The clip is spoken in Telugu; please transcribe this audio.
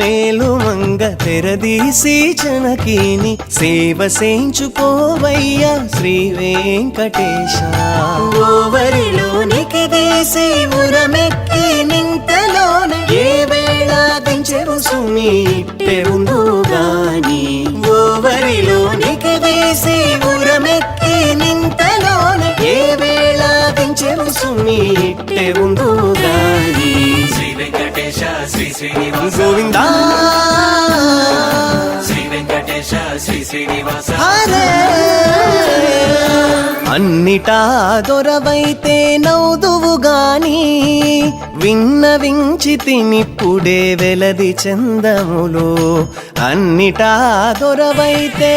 మేలు మంగ తెరదీసి జనకీని సేవ సేంచుకోవయ్యా శ్రీ వెంకటేశ. ఓవరిలోనికి తీసి ఉరమెక్కి నింతలోనే ఏ వేళ దించెవు సుమి ఇట్టే ఉందు గాని. ఓవరిలోనికి తీసి ఉరమెక్కి నింతలోనే ఏ వేళ దించెవు సుమి ఇట్టే ఉందు గాని. శ్రీ వెంకటేశ శ్రీ శ్రీనివాస గోవిందా శ్రీ వెంకటేశ శ్రీ శ్రీనివాస. అన్నిటా దొరవైతే నౌదువు గాని విన్నవించి తినిప్పుడే వెలది చందములు. అన్నిటా దొరవైతే